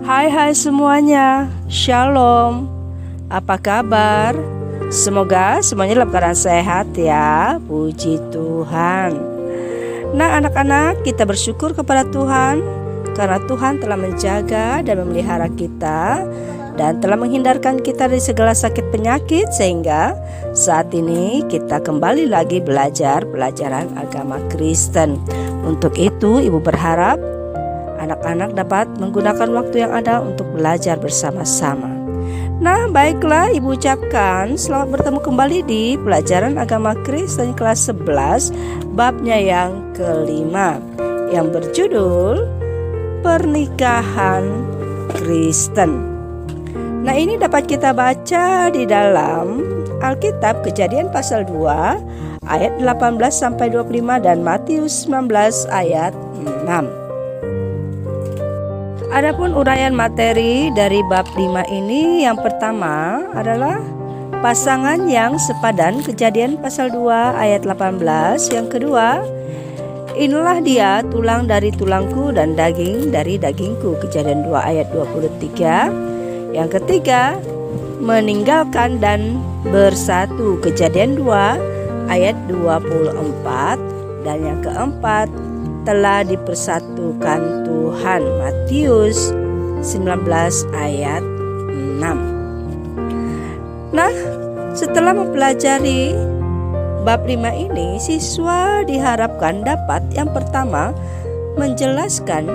Hai semuanya, Shalom. Apa kabar? Semoga semuanya dalam keadaan sehat ya. Puji Tuhan. Nah anak-anak, kita bersyukur kepada Tuhan karena Tuhan telah menjaga dan memelihara kita dan telah menghindarkan kita dari segala sakit penyakit, sehingga saat ini kita kembali lagi belajar pelajaran agama Kristen. Untuk itu ibu berharap anak-anak dapat menggunakan waktu yang ada untuk belajar bersama-sama. Nah baiklah, ibu ucapkan selamat bertemu kembali di pelajaran agama Kristen kelas 11, babnya yang kelima, yang berjudul Pernikahan Kristen. Nah ini dapat kita baca di dalam Alkitab Kejadian pasal 2 ayat 18-25 dan Matius 19 ayat 6. Adapun uraian materi dari bab 5 ini, yang pertama adalah pasangan yang sepadan, Kejadian pasal 2 ayat 18. Yang kedua, inilah dia tulang dari tulangku dan daging dari dagingku, Kejadian 2 ayat 23. Yang ketiga, meninggalkan dan bersatu, Kejadian 2 ayat 24. Dan yang keempat, telah dipersatukan Tuhan, Matius 19 ayat 6. Nah, setelah mempelajari bab 5 ini, siswa diharapkan dapat yang pertama menjelaskan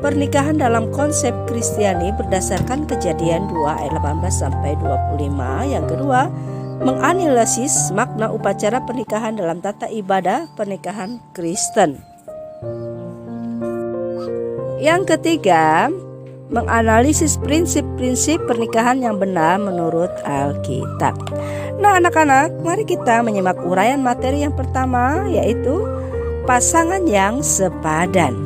pernikahan dalam konsep Kristiani berdasarkan Kejadian 2 ayat 18-25. Yang kedua, menganalisis makna upacara pernikahan dalam tata ibadah pernikahan Kristen. Yang ketiga, menganalisis prinsip-prinsip pernikahan yang benar menurut Alkitab. Nah anak-anak, mari kita menyimak uraian materi yang pertama, yaitu pasangan yang sepadan.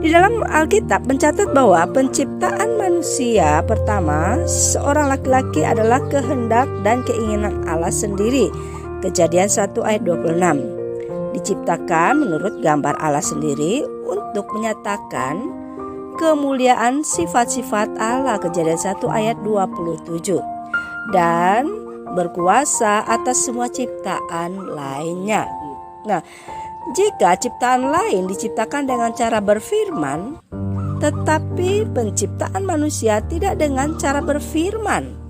Di dalam Alkitab mencatat bahwa penciptaan manusia pertama, seorang laki-laki adalah kehendak dan keinginan Allah sendiri. Kejadian 1 ayat 26. Diciptakan menurut gambar Allah sendiri untuk menyatakan kemuliaan sifat-sifat Allah, Kejadian 1 ayat 27, dan berkuasa atas semua ciptaan lainnya. Nah, jika ciptaan lain diciptakan dengan cara berfirman, tetapi penciptaan manusia tidak dengan cara berfirman,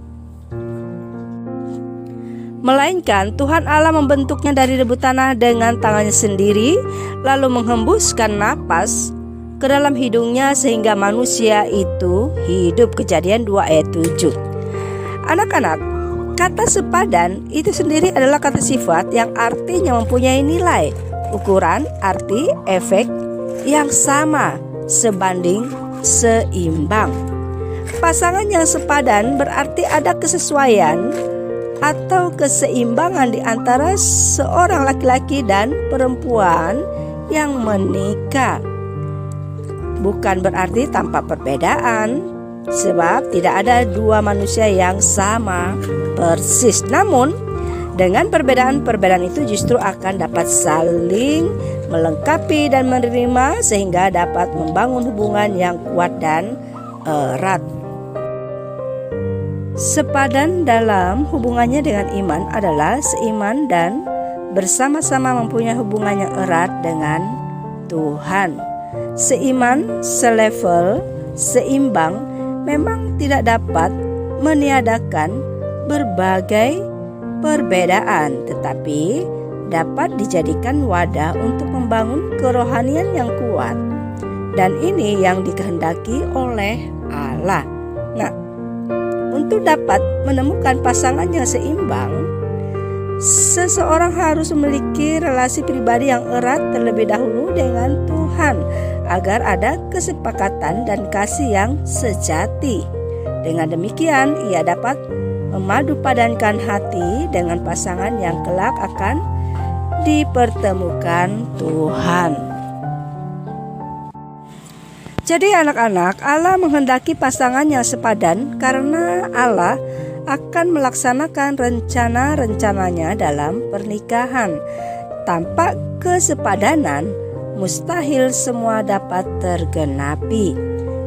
melainkan Tuhan Allah membentuknya dari debu tanah dengan tangannya sendiri, lalu menghembuskan napas ke dalam hidungnya sehingga manusia itu hidup. Kejadian 2 ayat 7. Anak-anak, kata sepadan itu sendiri adalah kata sifat yang artinya mempunyai nilai, ukuran, arti, efek yang sama, sebanding, seimbang. Pasangan yang sepadan berarti ada kesesuaian atau keseimbangan di antara seorang laki-laki dan perempuan yang menikah. Bukan berarti tanpa perbedaan, sebab tidak ada dua manusia yang sama persis. Namun dengan perbedaan-perbedaan itu justru akan dapat saling melengkapi dan menerima, sehingga dapat membangun hubungan yang kuat dan erat. Sepadan dalam hubungannya dengan iman adalah seiman dan bersama-sama mempunyai hubungan yang erat dengan Tuhan. Seiman, selevel, seimbang memang tidak dapat meniadakan berbagai perbedaan, tetapi dapat dijadikan wadah untuk membangun kerohanian yang kuat. Dan ini yang dikehendaki oleh Allah. Nah, untuk dapat menemukan pasangan yang seimbang, seseorang harus memiliki relasi pribadi yang erat terlebih dahulu dengan Tuhan, agar ada kesepakatan dan kasih yang sejati. Dengan demikian, ia dapat memadupadankan hati dengan pasangan yang kelak akan dipertemukan Tuhan. Jadi anak-anak, Allah menghendaki pasangan yang sepadan karena Allah akan melaksanakan rencana-rencananya dalam pernikahan. Tanpa kesepadanan, mustahil semua dapat tergenapi.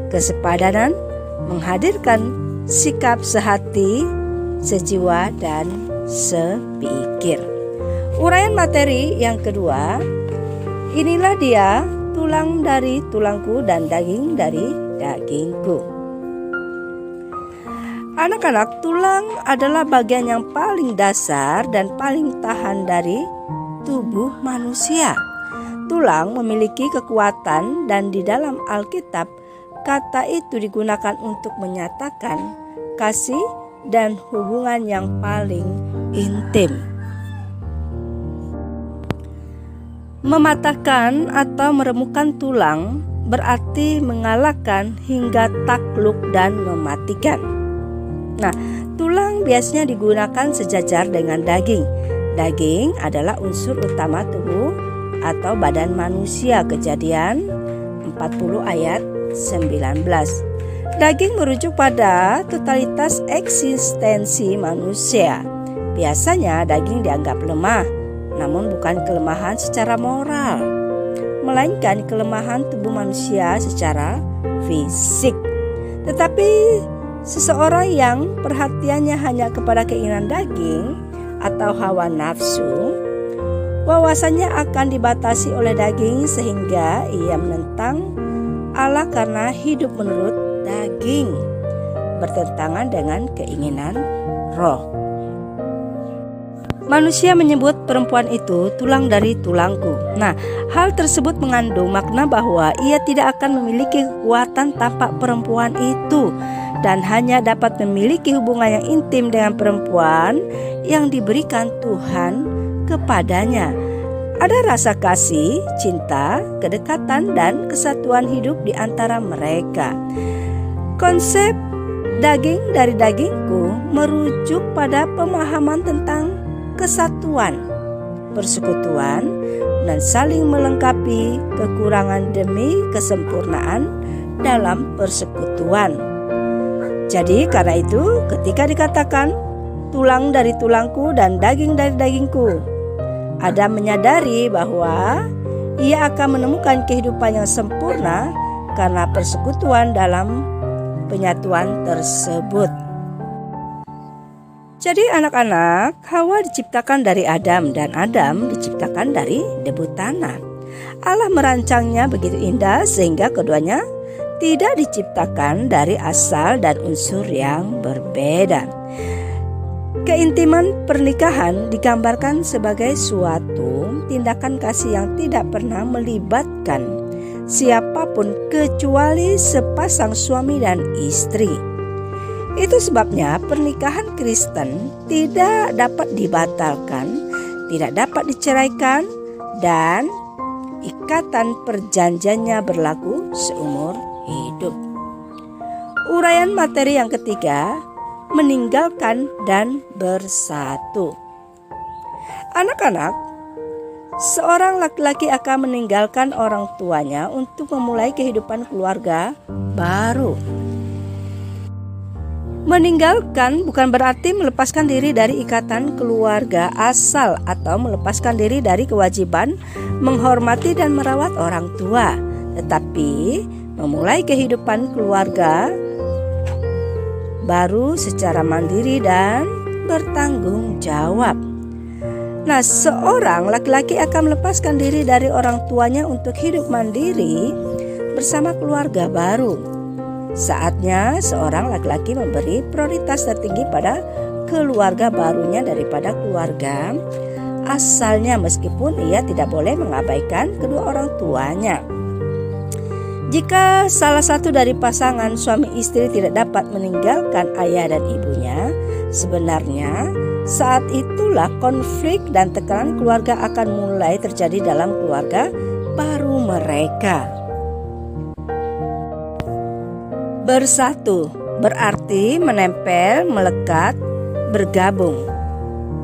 Kesepadanan menghadirkan sikap sehati, sejiwa, dan sepikir. Uraian materi yang kedua, inilah dia tulang dari tulangku dan daging dari dagingku. Anak-anak, tulang adalah bagian yang paling dasar dan paling tahan dari tubuh manusia. Tulang memiliki kekuatan dan di dalam Alkitab kata itu digunakan untuk menyatakan kasih dan hubungan yang paling intim. Mematahkan atau meremukkan tulang berarti mengalahkan hingga takluk dan mematikan. Nah, tulang biasanya digunakan sejajar dengan daging. Daging adalah unsur utama tubuh atau badan manusia. Kejadian 40 ayat 19. Daging merujuk pada totalitas eksistensi manusia. Biasanya daging dianggap lemah, namun bukan kelemahan secara moral, melainkan kelemahan tubuh manusia secara fisik. Tetapi seseorang yang perhatiannya hanya kepada keinginan daging atau hawa nafsu, wawasannya akan dibatasi oleh daging sehingga ia menentang Allah karena hidup menurut daging, bertentangan dengan keinginan roh. Manusia menyebut perempuan itu tulang dari tulangku. Nah, hal tersebut mengandung makna bahwa ia tidak akan memiliki kekuatan tanpa perempuan itu dan hanya dapat memiliki hubungan yang intim dengan perempuan yang diberikan Tuhan kepadanya. Ada rasa kasih, cinta, kedekatan, dan kesatuan hidup di antara mereka. Konsep daging dari dagingku merujuk pada pemahaman tentang kesatuan, persekutuan, dan saling melengkapi kekurangan demi kesempurnaan dalam persekutuan. Jadi karena itu ketika dikatakan tulang dari tulangku dan daging dari dagingku, Adam menyadari bahwa ia akan menemukan kehidupan yang sempurna karena persekutuan dalam penyatuan tersebut. Jadi anak-anak, Hawa diciptakan dari Adam dan Adam diciptakan dari debu tanah. Allah merancangnya begitu indah sehingga keduanya tidak diciptakan dari asal dan unsur yang berbeda. Keintiman pernikahan digambarkan sebagai suatu tindakan kasih yang tidak pernah melibatkan siapapun kecuali sepasang suami dan istri. Itu sebabnya pernikahan Kristen tidak dapat dibatalkan, tidak dapat diceraikan, dan ikatan perjanjiannya berlaku seumur hidup. Uraian materi yang ketiga, meninggalkan dan bersatu. Anak-anak, seorang laki-laki akan meninggalkan orang tuanya untuk memulai kehidupan keluarga baru. Meninggalkan bukan berarti melepaskan diri dari ikatan keluarga asal atau melepaskan diri dari kewajiban menghormati dan merawat orang tua, tetapi memulai kehidupan keluarga baru secara mandiri dan bertanggung jawab. Nah, seorang laki-laki akan melepaskan diri dari orang tuanya untuk hidup mandiri bersama keluarga baru. Saatnya seorang laki-laki memberi prioritas tertinggi pada keluarga barunya daripada keluarga asalnya, meskipun ia tidak boleh mengabaikan kedua orang tuanya. Jika salah satu dari pasangan suami istri tidak dapat meninggalkan ayah dan ibunya, sebenarnya saat itulah konflik dan tekanan keluarga akan mulai terjadi dalam keluarga baru mereka. Bersatu berarti menempel, melekat, bergabung.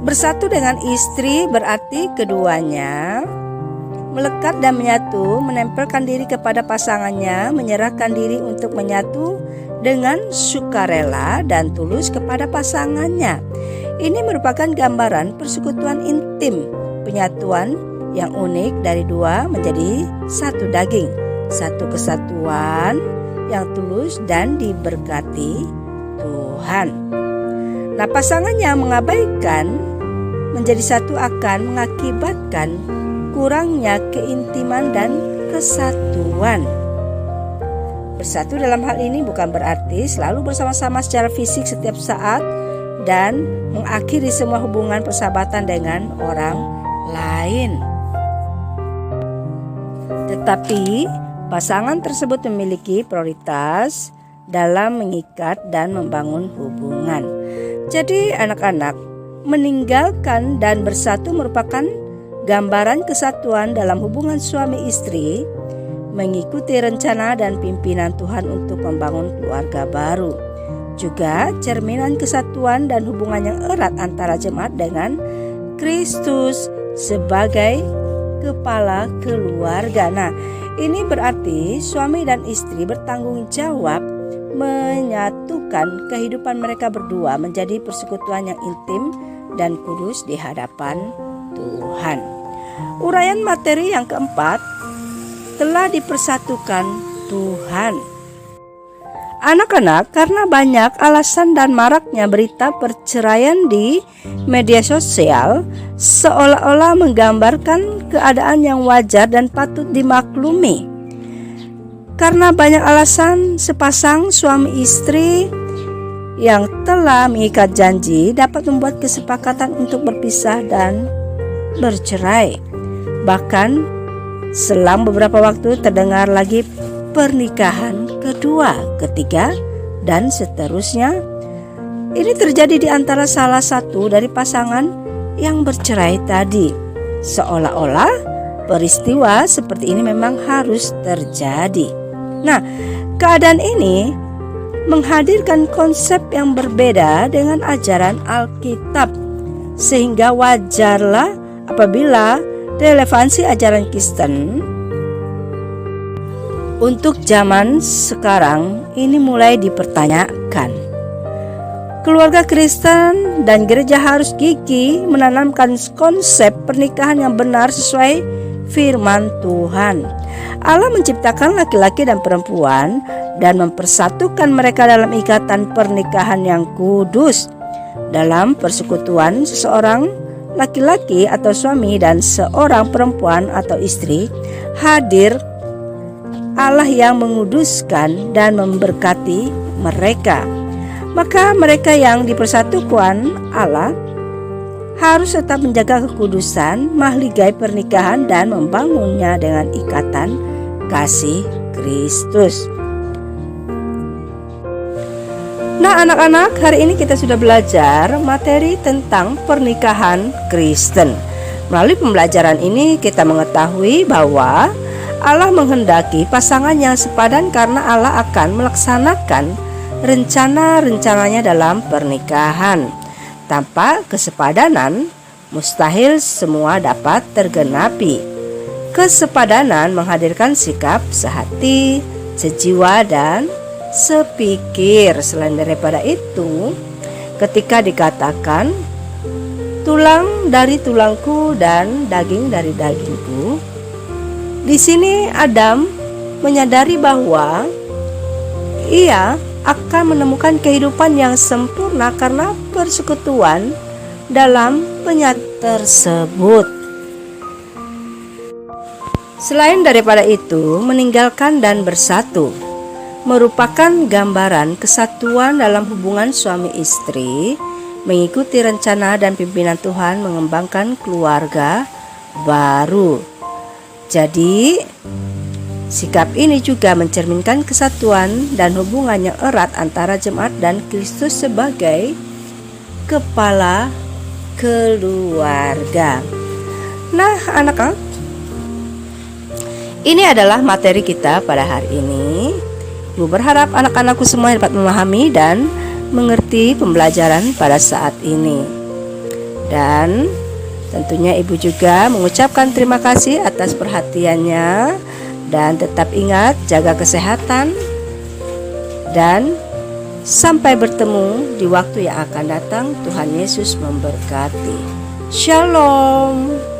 Bersatu dengan istri berarti keduanya melekat dan menyatu, menempelkan diri kepada pasangannya, menyerahkan diri untuk menyatu dengan sukarela dan tulus kepada pasangannya. Ini merupakan gambaran persekutuan intim, penyatuan yang unik dari dua menjadi satu daging, satu kesatuan, yang tulus dan diberkati Tuhan. Nah, pasangan yang mengabaikan menjadi satu akan mengakibatkan kurangnya keintiman dan kesatuan. Bersatu dalam hal ini bukan berarti selalu bersama-sama secara fisik setiap saat dan mengakhiri semua hubungan persahabatan dengan orang lain. Tetapi pasangan tersebut memiliki prioritas dalam mengikat dan membangun hubungan. Jadi anak-anak, meninggalkan dan bersatu merupakan gambaran kesatuan dalam hubungan suami istri, mengikuti rencana dan pimpinan Tuhan untuk membangun keluarga baru. Juga cerminan kesatuan dan hubungan yang erat antara jemaat dengan Kristus sebagai kepala keluarga. Nah, ini berarti suami dan istri bertanggung jawab menyatukan kehidupan mereka berdua menjadi persekutuan yang intim dan kudus di hadapan Tuhan. Uraian materi yang keempat, telah dipersatukan Tuhan. Anak-anak, karena banyak alasan dan maraknya berita perceraian di media sosial, seolah-olah menggambarkan keadaan yang wajar dan patut dimaklumi. Karena banyak alasan, sepasang suami istri yang telah mengikat janji dapat membuat kesepakatan untuk berpisah dan bercerai. Bahkan selang beberapa waktu terdengar lagi pernikahan kedua, ketiga, dan seterusnya. Ini terjadi di antara salah satu dari pasangan yang bercerai tadi. Seolah-olah peristiwa seperti ini memang harus terjadi. Nah, keadaan ini menghadirkan konsep yang berbeda dengan ajaran Alkitab, sehingga wajarlah apabila relevansi ajaran Kristen untuk zaman sekarang ini mulai dipertanyakan. Keluarga Kristen dan gereja harus gigih menanamkan konsep pernikahan yang benar sesuai firman Tuhan. Allah menciptakan laki-laki dan perempuan dan mempersatukan mereka dalam ikatan pernikahan yang kudus. Dalam persekutuan seseorang laki-laki atau suami dan seorang perempuan atau istri, hadir Allah yang menguduskan dan memberkati mereka. Maka mereka yang dipersatukan Allah harus tetap menjaga kekudusan mahligai pernikahan dan membangunnya dengan ikatan kasih Kristus. Nah anak-anak, hari ini kita sudah belajar materi tentang pernikahan Kristen. Melalui pembelajaran ini kita mengetahui bahwa Allah menghendaki pasangan yang sepadan karena Allah akan melaksanakan rencana-rencananya dalam pernikahan. Tanpa kesepadanan, mustahil semua dapat tergenapi. Kesepadanan menghadirkan sikap sehati, sejiwa, dan sepikir. Selain daripada itu, ketika dikatakan tulang dari tulangku dan daging dari dagingku, di sini Adam menyadari bahwa ia akan menemukan kehidupan yang sempurna karena persekutuan dalam penyatu tersebut. Selain daripada itu, meninggalkan dan bersatu merupakan gambaran kesatuan dalam hubungan suami istri, mengikuti rencana dan pimpinan Tuhan mengembangkan keluarga baru. Jadi, sikap ini juga mencerminkan kesatuan dan hubungan yang erat antara jemaat dan Kristus sebagai kepala keluarga. Nah, anak-anak, ini adalah materi kita pada hari ini. Ibu berharap anak-anakku semua dapat memahami dan mengerti pembelajaran pada saat ini. Dan tentunya ibu juga mengucapkan terima kasih atas perhatiannya. Dan tetap ingat, jaga kesehatan. Dan sampai bertemu di waktu yang akan datang. Tuhan Yesus memberkati. Shalom.